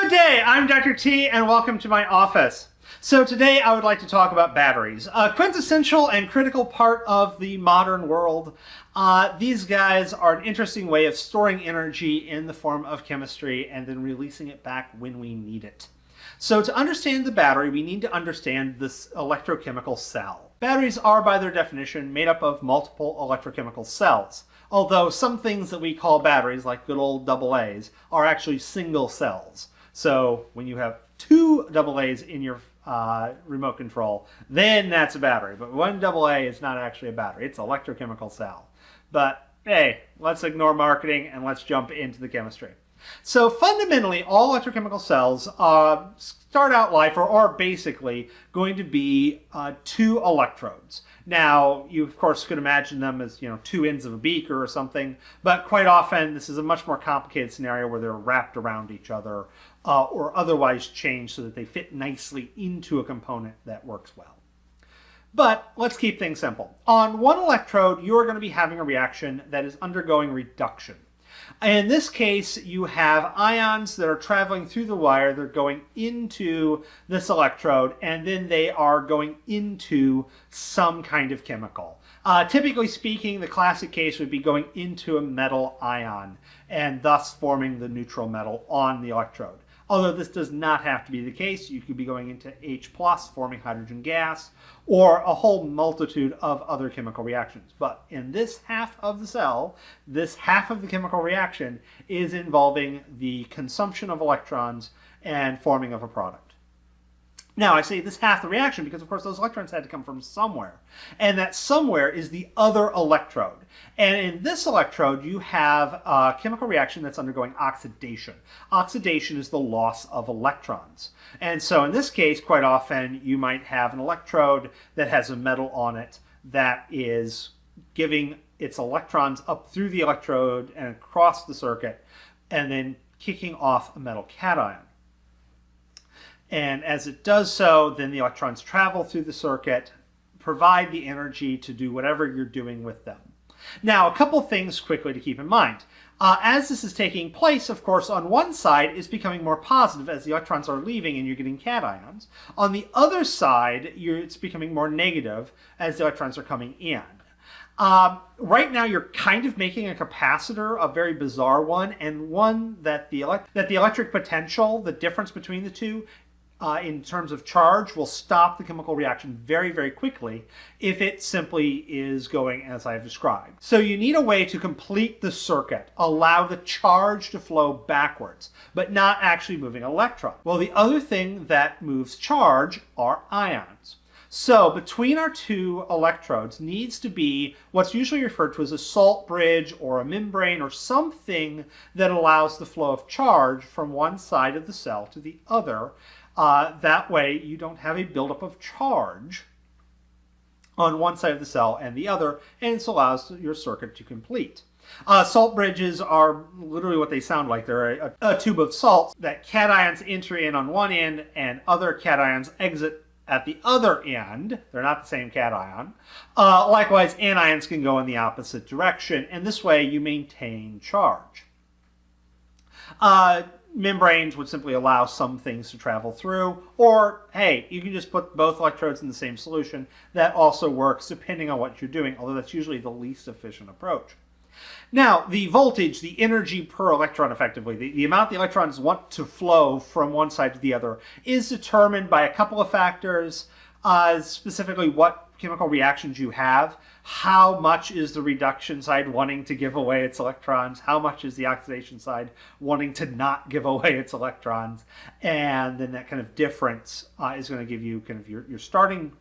Good day, I'm Dr. T and welcome to my office. So today I would like to talk about batteries, a quintessential and critical part of the modern world. These guys are an interesting way of storing energy in the form of chemistry and then releasing it back when we need it. So to understand the battery, we need to understand this electrochemical cell. Batteries are, by their definition, made up of multiple electrochemical cells. Although some things that we call batteries, like good old AA's, are actually single cells. So when you have two AA's in your remote control, then that's a battery. But one AA is not actually a battery. It's an electrochemical cell. But hey, let's ignore marketing and let's jump into the chemistry. So fundamentally, all electrochemical cells start out life or are basically going to be two electrodes. Now, you of course could imagine them as, two ends of a beaker or something, but quite often this is a much more complicated scenario where they're wrapped around each other or otherwise changed so that they fit nicely into a component that works well. But let's keep things simple. On one electrode, you're going to be having a reaction that is undergoing reduction. In this case, you have ions that are traveling through the wire. They're going into this electrode, and then they are going into some kind of chemical. Typically speaking, the classic case would be going into a metal ion, and thus forming the neutral metal on the electrode. Although this does not have to be the case. You could be going into H+, forming hydrogen gas, or a whole multitude of other chemical reactions. But in this half of the cell, this half of the chemical reaction is involving the consumption of electrons and forming of a product. Now, I say this half the reaction because, of course, those electrons had to come from somewhere. And that somewhere is the other electrode. And in this electrode, you have a chemical reaction that's undergoing oxidation. Oxidation is the loss of electrons. And so in this case, quite often, you might have an electrode that has a metal on it that is giving its electrons up through the electrode and across the circuit, and then kicking off a metal cation. And as it does so, then the electrons travel through the circuit, provide the energy to do whatever you're doing with them. Now, a couple things quickly to keep in mind. As this is taking place, of course, on one side it's becoming more positive as the electrons are leaving and you're getting cations. On the other side, it's becoming more negative as the electrons are coming in. Right now you're kind of making a capacitor, a very bizarre one, and one that the electric potential, the difference between the two, in terms of charge, will stop the chemical reaction very, very quickly if it simply is going as I've described. So you need a way to complete the circuit, allow the charge to flow backwards, but not actually moving an electron. Well, the other thing that moves charge are ions. So between our two electrodes needs to be what's usually referred to as a salt bridge or a membrane or something that allows the flow of charge from one side of the cell to the other. That way you don't have a buildup of charge on one side of the cell and the other, and this allows your circuit to complete. Salt bridges are literally what they sound like. They're a tube of salt that cations enter in on one end and other cations exit at the other end. They're not the same cation. Likewise, anions can go in the opposite direction, and this way you maintain charge. Membranes would simply allow some things to travel through, or hey, you can just put both electrodes in the same solution. That also works depending on what you're doing, although that's usually the least efficient approach. Now, the voltage, the energy per electron effectively, the amount the electrons want to flow from one side to the other, is determined by a couple of factors, specifically what chemical reactions you have, how much is the reduction side wanting to give away its electrons, how much is the oxidation side wanting to not give away its electrons, and then that kind of difference is going to give you kind of your starting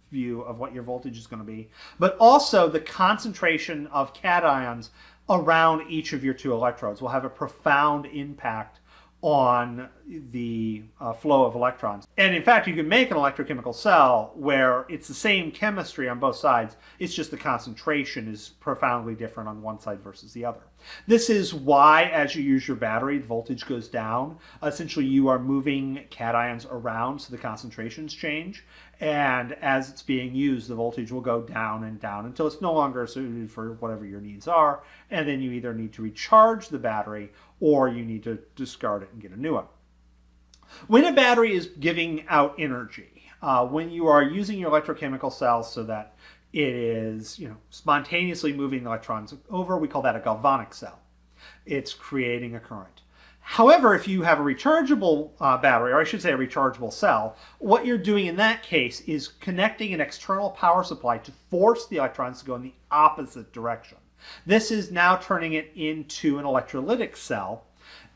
view of what your voltage is going to be, but also the concentration of cations around each of your two electrodes will have a profound impact on the flow of electrons. And in fact, you can make an electrochemical cell where it's the same chemistry on both sides, it's just the concentration is profoundly different on one side versus the other. This is why, as you use your battery, the voltage goes down. Essentially, you are moving cations around, so the concentrations change. And as it's being used, the voltage will go down and down until it's no longer suited for whatever your needs are. And then you either need to recharge the battery or you need to discard it and get a new one. When a battery is giving out energy, when you are using your electrochemical cells so that it is, spontaneously moving electrons over, we call that a galvanic cell. It's creating a current. However, if you have a rechargeable battery, or I should say a rechargeable cell, what you're doing in that case is connecting an external power supply to force the electrons to go in the opposite direction. This is now turning it into an electrolytic cell,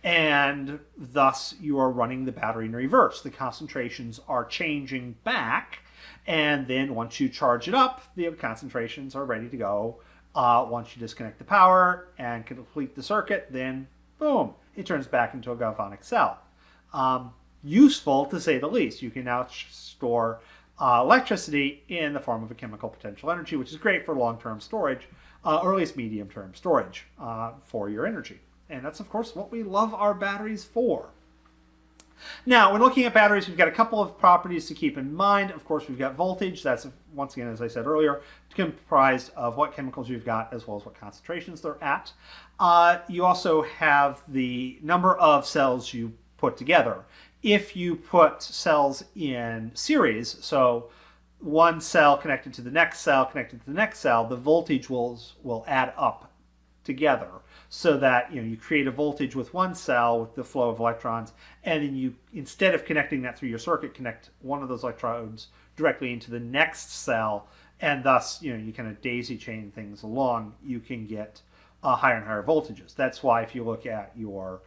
and thus you are running the battery in reverse. The concentrations are changing back, and then once you charge it up, the concentrations are ready to go. Once you disconnect the power and complete the circuit, then boom, it turns back into a galvanic cell. Useful to say the least. You can now store electricity in the form of a chemical potential energy, which is great for long-term storage, or at least medium-term storage for your energy. And that's, of course, what we love our batteries for. Now, when looking at batteries, we've got a couple of properties to keep in mind. Of course, we've got voltage. That's, once again, as I said earlier, comprised of what chemicals you've got as well as what concentrations they're at. You also have the number of cells you put together. If you put cells in series, so one cell connected to the next cell, connected to the next cell, the voltage will add up together, so that you create a voltage with one cell with the flow of electrons, and then you, instead of connecting that through your circuit, connect one of those electrodes directly into the next cell, and thus you kind of daisy chain things along. You can get higher and higher voltages. That's why if you look at your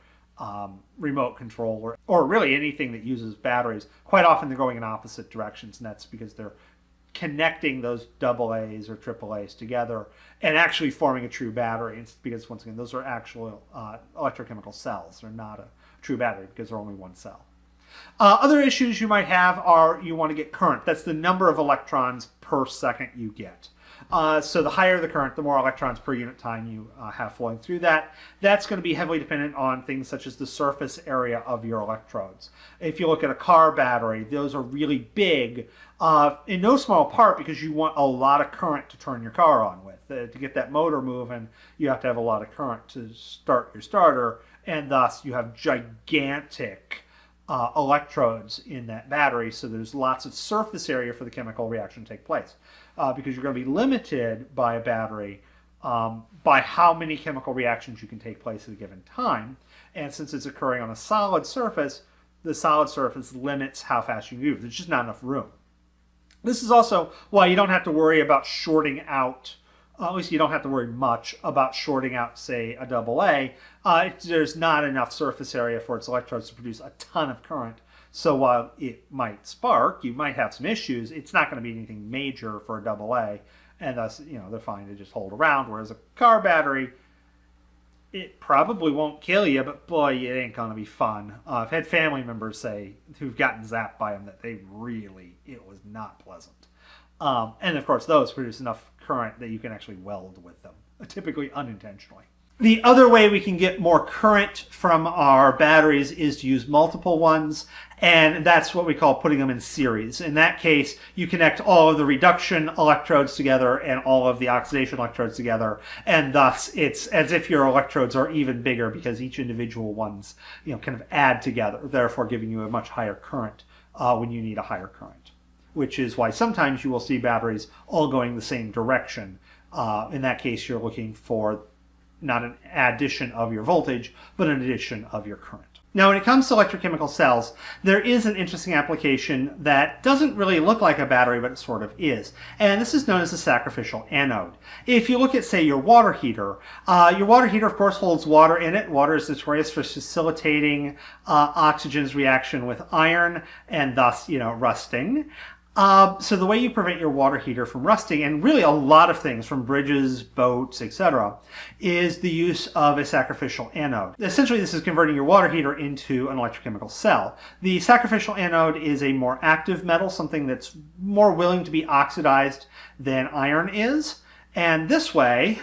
remote control or really anything that uses batteries, quite often they're going in opposite directions, and that's because they're connecting those AA's or AAA's together and actually forming a true battery. It's because, once again, those are actual electrochemical cells. They're not a true battery because they're only one cell. Other issues you might have are you want to get current. That's the number of electrons per second you get. So the higher the current, the more electrons per unit time you have flowing through that. That's going to be heavily dependent on things such as the surface area of your electrodes. If you look at a car battery, those are really big, in no small part because you want a lot of current to turn your car on with. To get that motor moving, you have to have a lot of current to start your starter, and thus you have gigantic electrodes in that battery, so there's lots of surface area for the chemical reaction to take place. Because you're going to be limited by a battery by how many chemical reactions you can take place at a given time. And since it's occurring on a solid surface, the solid surface limits how fast you move. There's just not enough room. This is also why you don't have to worry about shorting out, at least you don't have to worry much about shorting out, say, a AA. There's not enough surface area for its electrodes to produce a ton of current. So while it might spark, you might have some issues, it's not going to be anything major for a AA, and thus, they're fine to just hold around. Whereas a car battery, it probably won't kill you, but boy, it ain't going to be fun. I've had family members say, who've gotten zapped by them, that it was not pleasant. And of course, those produce enough current that you can actually weld with them, typically unintentionally. The other way we can get more current from our batteries is to use multiple ones, and that's what we call putting them in series. In that case, you connect all of the reduction electrodes together and all of the oxidation electrodes together, and thus it's as if your electrodes are even bigger because each individual ones kind of add together, therefore giving you a much higher current when you need a higher current, which is why sometimes you will see batteries all going the same direction. In that case, you're looking for not an addition of your voltage, but an addition of your current. Now, when it comes to electrochemical cells, there is an interesting application that doesn't really look like a battery, but it sort of is. And this is known as the sacrificial anode. If you look at, say, your water heater, of course, holds water in it. Water is notorious for facilitating oxygen's reaction with iron and thus, rusting. So the way you prevent your water heater from rusting, and really a lot of things from bridges, boats, etc., is the use of a sacrificial anode. Essentially, this is converting your water heater into an electrochemical cell. The sacrificial anode is a more active metal, something that's more willing to be oxidized than iron is. And this way,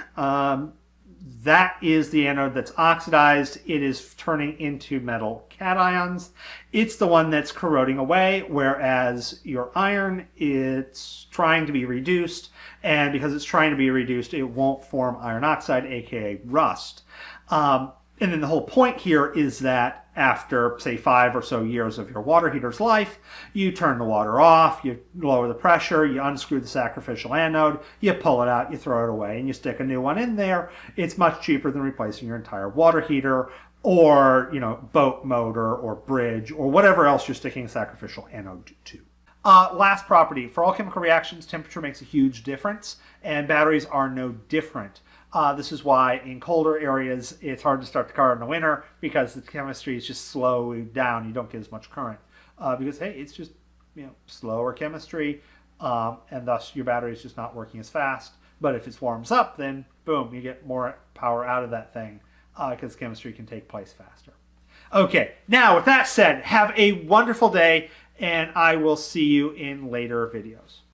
that is the anode that's oxidized. It is turning into metal cations. It's the one that's corroding away, whereas your iron, it's trying to be reduced, and because it's trying to be reduced, it won't form iron oxide, aka rust. And then the whole point here is that after, say, 5 or so years of your water heater's life, you turn the water off, you lower the pressure, you unscrew the sacrificial anode, you pull it out, you throw it away, and you stick a new one in there. It's much cheaper than replacing your entire water heater or, boat motor or bridge or whatever else you're sticking a sacrificial anode to. Last property, for all chemical reactions, temperature makes a huge difference, and batteries are no different. This is why in colder areas it's hard to start the car in the winter, because the chemistry is just slowed down. You don't get as much current because, hey, it's just slower chemistry, and thus your battery is just not working as fast. But if it warms up, then boom, you get more power out of that thing because chemistry can take place faster. Okay, now with that said, have a wonderful day, and I will see you in later videos.